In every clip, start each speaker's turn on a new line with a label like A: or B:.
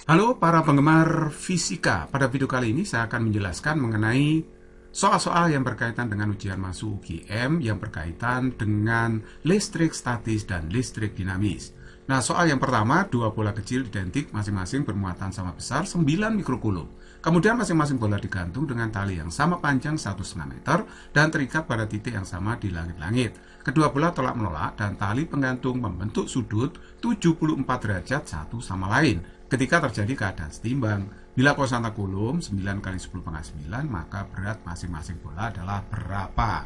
A: Halo para penggemar fisika, pada video kali ini saya akan menjelaskan mengenai soal-soal yang berkaitan dengan ujian masuk UGM yang berkaitan dengan listrik statis dan listrik dinamis. Nah, soal yang pertama, dua bola kecil identik masing-masing bermuatan sama besar 9 mikrokulum. Kemudian masing-masing bola digantung dengan tali yang sama panjang 1,5 meter dan terikat pada titik yang sama di langit-langit. Kedua bola tolak menolak dan tali penggantung membentuk sudut 74 derajat satu sama lain ketika terjadi keadaan setimbang. Bila konstan Coulomb 9 kali 10 pangkat 9, maka berat masing-masing bola adalah berapa?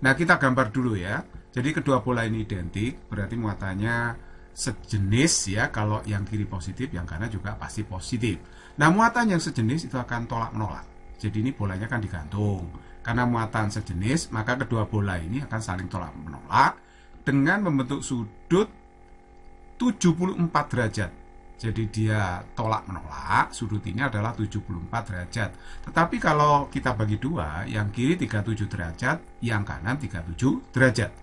A: Nah, kita gambar dulu ya. Jadi kedua bola ini identik, berarti muatannya sejenis ya. Kalau yang kiri positif, yang kanan juga pasti positif. Nah, muatan yang sejenis itu akan tolak menolak. Jadi ini bolanya kan digantung. Karena muatan sejenis, maka kedua bola ini akan saling tolak menolak dengan membentuk sudut 74 derajat. Jadi dia tolak menolak, sudut ini adalah 74 derajat. Tetapi kalau kita bagi dua, yang kiri 37 derajat, yang kanan 37 derajat.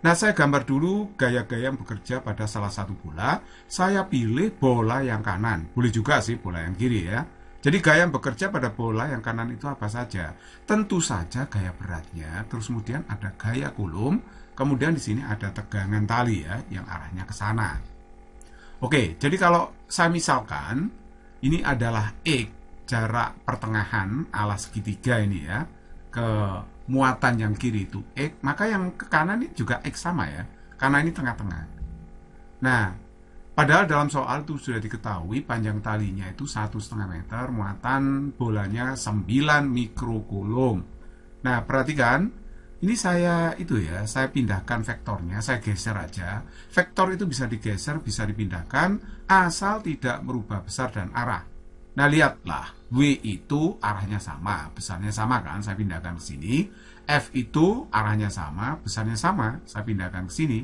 A: Nah, saya gambar dulu gaya-gaya yang bekerja pada salah satu bola. Saya pilih bola yang kanan. Boleh juga sih bola yang kiri ya. Jadi gaya yang bekerja pada bola yang kanan itu apa saja? Tentu saja gaya beratnya, terus kemudian ada gaya Coulomb, kemudian di sini ada tegangan tali ya, yang arahnya ke sana. Oke, jadi kalau saya misalkan ini adalah X, jarak pertengahan ala segitiga ini ya, ke muatan yang kiri itu X, maka yang ke kanan ini juga X sama ya, karena ini tengah-tengah. Nah, padahal dalam soal itu sudah diketahui panjang talinya itu 1,5 meter, muatan bolanya 9 mikrokulom. Nah, perhatikan, ini saya pindahkan vektornya, saya geser aja. Vektor itu bisa digeser, bisa dipindahkan, asal tidak merubah besar dan arah. Nah, lihatlah, W itu arahnya sama, besarnya sama kan, saya pindahkan ke sini. F itu arahnya sama, besarnya sama, saya pindahkan ke sini.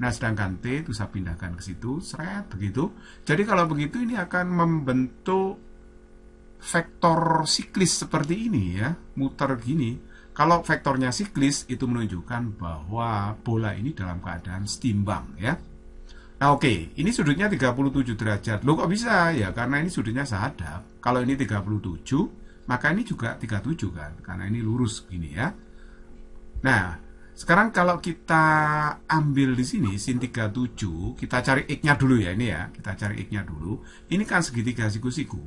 A: Nah, sedangkan T itu saya pindahkan ke situ, seret, begitu. Jadi kalau begitu ini akan membentuk vektor siklis seperti ini ya, muter gini. Kalau vektornya siklis itu menunjukkan bahwa bola ini dalam keadaan setimbang ya. Nah, oke, ini sudutnya 37 derajat. Loh kok bisa? Ya karena ini sudutnya sehadap. Kalau ini 37, maka ini juga 37 kan, karena ini lurus gini ya. Nah, sekarang kalau kita ambil di sini sin 37, kita cari X-nya dulu ya ini ya. Kita cari X-nya dulu. Ini kan segitiga siku-siku.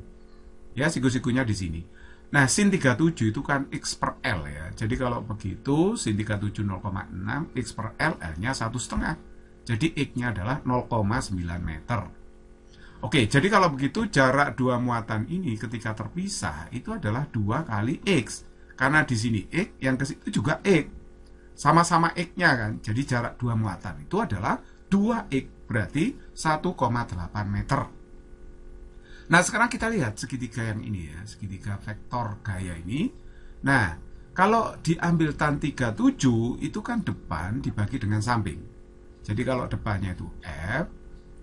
A: Ya, siku-sikunya di sini. Nah, sin 37 itu kan X per L ya. Jadi kalau begitu, sin 37 0,6, X per L, L-nya 1,5. Jadi X-nya adalah 0,9 meter. Oke, jadi kalau begitu jarak dua muatan ini ketika terpisah itu adalah 2 kali X. Karena di sini X, yang ke situ juga X. Sama-sama X-nya kan. Jadi jarak dua muatan itu adalah 2X, berarti 1,8 meter. Nah, sekarang kita lihat segitiga yang ini ya, segitiga vektor gaya ini. Nah, kalau diambil tan 37, itu kan depan dibagi dengan samping. Jadi kalau depannya itu F,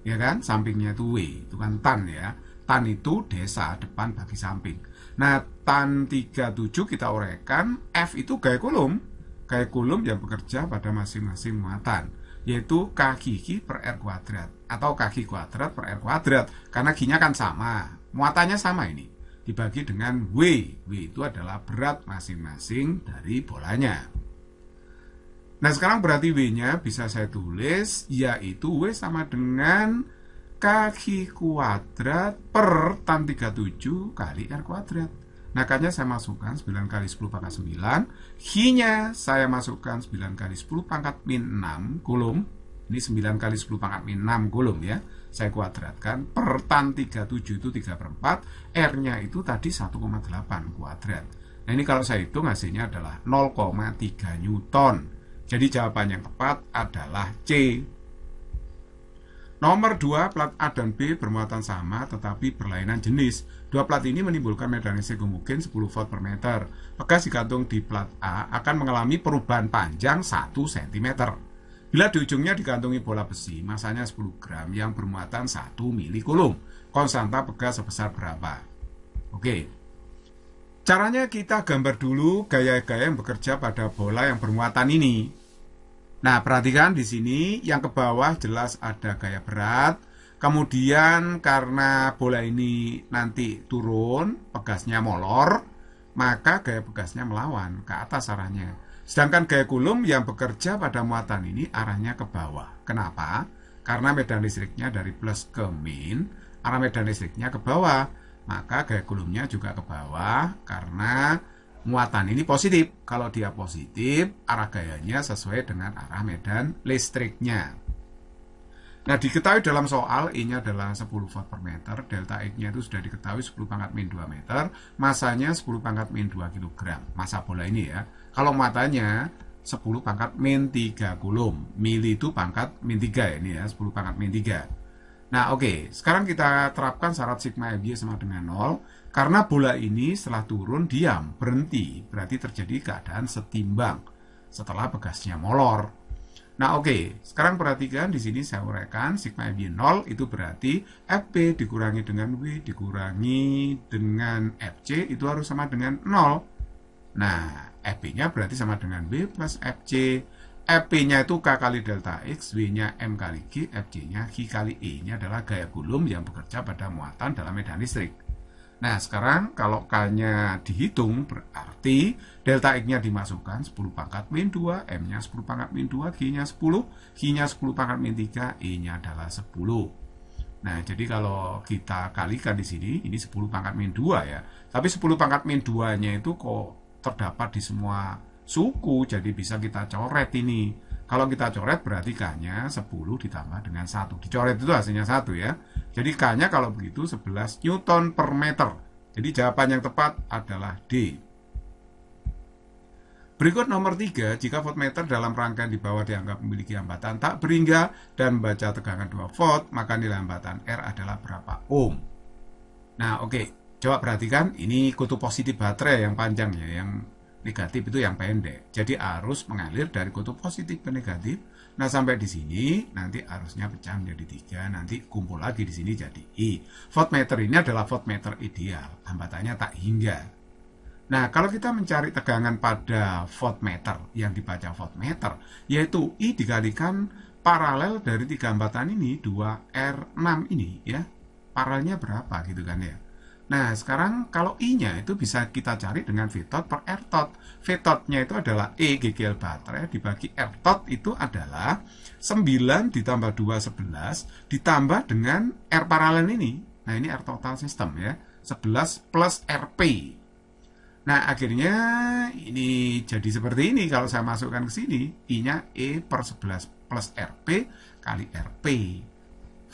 A: ya kan, sampingnya itu W, itu kan tan ya. Tan itu desa, depan bagi samping. Nah, tan 37 kita uraikan, F itu gaya Coulomb. Gaya Coulomb yang bekerja pada masing-masing muatan, yaitu K per R kuadrat atau K kuadrat per R kuadrat, karena G-nya kan sama, muatannya sama ini, dibagi dengan W. W itu adalah berat masing-masing dari bolanya. Nah, sekarang berarti W-nya bisa saya tulis, yaitu W sama dengan K kuadrat per tan 37 kali R kuadrat. Nah, K-nya saya masukkan 9 kali 10 pangkat 9. H-nya saya masukkan 9 kali 10 pangkat min 6 Coulomb. Ini 9 kali 10 pangkat min 6 Coulomb ya. Saya kuadratkan. Per tan 37 itu 3 per 4. R-nya itu tadi 1,8 kuadrat. Nah, ini kalau saya hitung hasilnya adalah 0,3 Newton. Jadi jawaban yang tepat adalah C. Nomor 2, plat A dan B bermuatan sama tetapi berlainan jenis. Dua plat ini menimbulkan medan listrik mungkin 10 volt per meter. Pegas digantung di plat A akan mengalami perubahan panjang 1 cm. Bila di ujungnya digantungi bola besi, masanya 10 gram yang bermuatan 1 milikulum. Konstanta pegas sebesar berapa? Oke. Caranya kita gambar dulu gaya-gaya yang bekerja pada bola yang bermuatan ini. Nah, perhatikan di sini yang ke bawah jelas ada gaya berat, Kemudian karena bola ini nanti turun, pegasnya molor, maka gaya pegasnya melawan ke atas arahnya. Sedangkan gaya kulum yang bekerja pada muatan ini arahnya ke bawah. Kenapa? Karena medan listriknya dari plus ke min, arah medan listriknya ke bawah. Maka gaya kulumnya juga ke bawah karena muatan ini positif. Kalau dia positif, arah gayanya sesuai dengan arah medan listriknya. Nah, diketahui dalam soal I-nya adalah 10 volt per meter, delta X-nya itu sudah diketahui 10 pangkat min 2 meter, masanya 10 pangkat min 2 kg, massa bola ini ya. Kalau muatannya 10 pangkat min 3 kulum, mili itu pangkat min 3 ini ya, 10 pangkat min 3. Nah, oke, sekarang kita terapkan syarat sigma FY sama dengan 0, karena bola ini setelah turun diam, berhenti, berarti terjadi keadaan setimbang setelah pegasnya molor. Nah, oke, sekarang perhatikan di sini saya uraikan sigma FY 0 itu berarti FP dikurangi dengan W dikurangi dengan FC itu harus sama dengan 0. Nah, FP-nya berarti sama dengan W plus FC. FP-nya itu K kali delta X, W-nya M kali G, FC-nya Q kali E-nya adalah gaya kulum yang bekerja pada muatan dalam medan listrik. Nah, sekarang kalau K-nya dihitung berarti delta X-nya dimasukkan 10 pangkat min 2, M-nya 10 pangkat min 2, G-nya 10, Q-nya 10 pangkat min 3, E-nya adalah 10. Nah, jadi kalau kita kalikan di sini, ini 10 pangkat min 2 ya. Tapi 10 pangkat min 2-nya itu kok terdapat di semua suku, jadi bisa kita coret ini. Kalau kita coret berarti K-nya 10 ditambah dengan 1. Dicoret itu hasilnya 1 ya. Jadi K-nya kalau begitu 11 Newton per meter. Jadi jawaban yang tepat adalah D. Berikut nomor 3, jika voltmeter dalam rangkaian di bawah dianggap memiliki hambatan tak berhingga dan membaca tegangan 2 volt, maka nilai hambatan R adalah berapa ohm? Nah, oke. Coba perhatikan, ini kutub positif baterai yang panjang ya, yang negatif itu yang pendek. Jadi arus mengalir dari kutub positif ke negatif. Nah, sampai di sini nanti arusnya pecah menjadi 3, nanti kumpul lagi di sini jadi I. Voltmeter ini adalah voltmeter ideal, hambatannya tak hingga. Nah, kalau kita mencari tegangan pada voltmeter yang dibaca voltmeter, yaitu I dikalikan paralel dari 3 hambatan ini, 2R6 ini ya. Paralelnya berapa gitu kan ya. Nah, sekarang kalau I-nya itu bisa kita cari dengan V tot per R tot. V tot-nya itu adalah E GGL baterai dibagi R tot itu adalah 9 ditambah 2, 11 ditambah dengan R paralel ini. Nah, ini R total sistem ya. 11 plus RP. Nah, akhirnya ini jadi seperti ini. Kalau saya masukkan ke sini, I-nya E per 11 plus RP kali RP.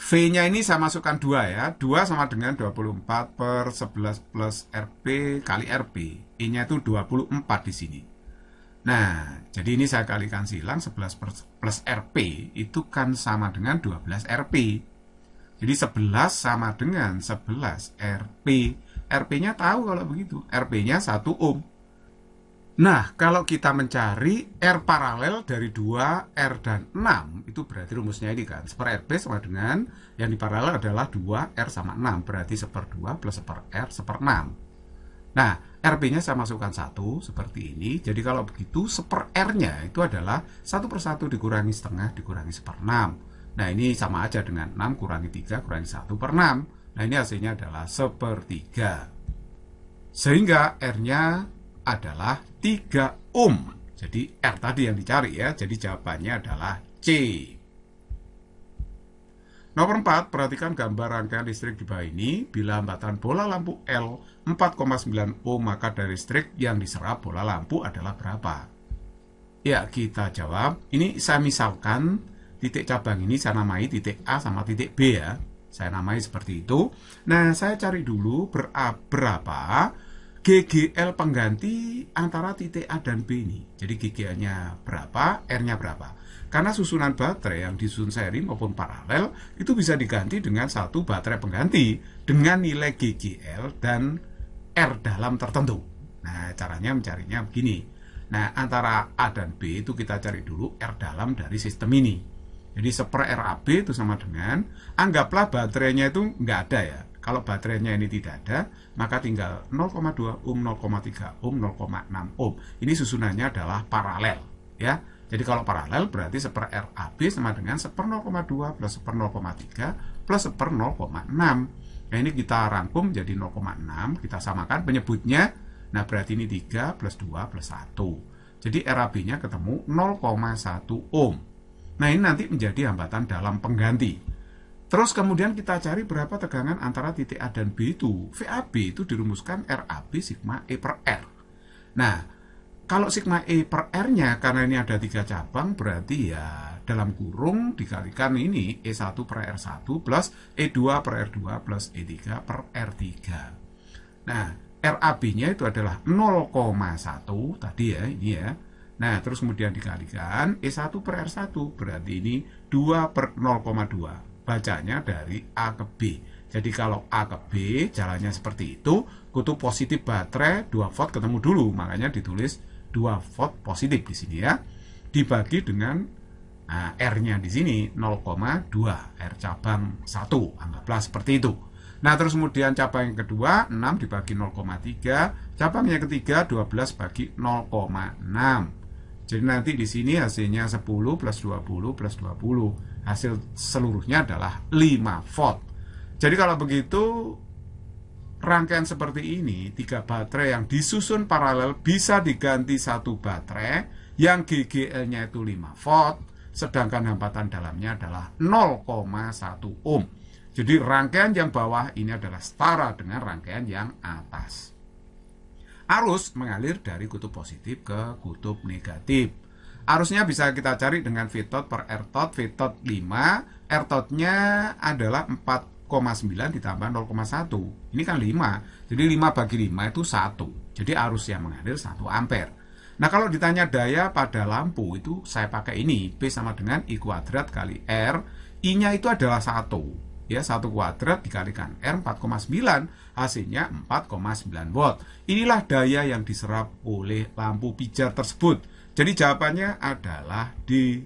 A: V-nya ini saya masukkan 2 ya. 2 sama dengan 24 per 11 plus RP kali RP. I-nya itu 24 di sini. Nah, jadi ini saya kalikan silang 11 plus RP itu kan sama dengan 12 RP. Jadi 11 sama dengan 11 RP. RP-nya tahu kalau begitu. RP-nya 1 ohm. Nah, kalau kita mencari R paralel dari 2, R dan 6, itu berarti rumusnya ini kan. 1/RP sama dengan, yang di paralel adalah 2, R sama 6. Berarti 1/2 plus 1/R, 1/6. Nah, RP-nya saya masukkan 1, seperti ini. Jadi kalau begitu, 1/R-nya itu adalah 1/1 dikurangi setengah, dikurangi 1/6. Nah, ini sama aja dengan 6 kurangi 3, kurangi 1/6. Nah, ini hasilnya adalah 1/3. Sehingga R-nya adalah 3 ohm. Jadi R tadi yang dicari ya. Jadi jawabannya adalah C. Nomor 4, perhatikan gambar rangkaian listrik di bawah ini. Bila hambatan bola lampu L 4,9 ohm, maka daya listrik yang diserap bola lampu adalah berapa? Ya, kita jawab. Ini saya misalkan titik cabang ini saya namai titik A sama titik B ya. Saya namai seperti itu. Nah, saya cari dulu berapa GGL pengganti antara titik A dan B ini. Jadi GGL-nya berapa, R-nya berapa. Karena susunan baterai yang disusun seri maupun paralel itu bisa diganti dengan satu baterai pengganti dengan nilai GGL dan R dalam tertentu. Nah, caranya mencarinya begini. Nah, antara A dan B itu kita cari dulu R dalam dari sistem ini. Jadi 1/RAB itu sama dengan, anggaplah baterainya itu nggak ada ya. Kalau baterainya ini tidak ada, maka tinggal 0,2 ohm, 0,3 ohm, 0,6 ohm. Ini susunannya adalah paralel ya. Jadi kalau paralel berarti 1/R AB sama dengan 1/0,2 plus 1/0,3 plus 1/0,6. Nah ini kita rangkum jadi 0,6, kita samakan penyebutnya. Nah berarti ini 3 plus 2 plus 1. Jadi RAB-nya ketemu 0,1 ohm. Nah ini nanti menjadi hambatan dalam pengganti. Terus kemudian kita cari berapa tegangan antara titik A dan B itu. VAB itu dirumuskan RAB sigma E per R. Nah, kalau sigma E per R-nya, karena ini ada 3 cabang, berarti ya dalam kurung dikalikan ini E1 per R1 plus E2 per R2 plus E3 per R3. Nah, RAB-nya itu adalah 0,1 tadi ya, ini ya. Nah, terus kemudian dikalikan E1 per R1, berarti ini 2 per 0,2. Bacanya dari A ke B. Jadi kalau A ke B jalannya seperti itu, kutub positif baterai 2 volt ketemu dulu, makanya ditulis 2 volt positif di sini ya. Dibagi dengan R-nya di sini 0,2, R cabang 1, anggaplah seperti itu. Nah, terus kemudian cabang yang kedua 6 dibagi 0,3, cabang yang ketiga 12 bagi 0,6. Jadi nanti di sini hasilnya 10 plus 20 plus 20. Hasil seluruhnya adalah 5 volt. Jadi kalau begitu, rangkaian seperti ini, 3 baterai yang disusun paralel bisa diganti 1 baterai yang GGL-nya itu 5 volt, sedangkan hambatan dalamnya adalah 0,1 ohm. Jadi rangkaian yang bawah ini adalah setara dengan rangkaian yang atas. Arus mengalir dari kutub positif ke kutub negatif. Arusnya bisa kita cari dengan V tot per R tot, V tot 5, R totnya adalah 4,9 ditambah 0,1. Ini kan 5, jadi 5 bagi 5 itu 1. Jadi arus yang mengalir 1 ampere. Nah kalau ditanya daya pada lampu itu saya pakai ini, P sama dengan I kuadrat kali R, I-nya itu adalah 1. Ya, 1 kuadrat dikalikan R 4,9, hasilnya 4,9 volt. Inilah daya yang diserap oleh lampu pijar tersebut. Jadi jawabannya adalah D.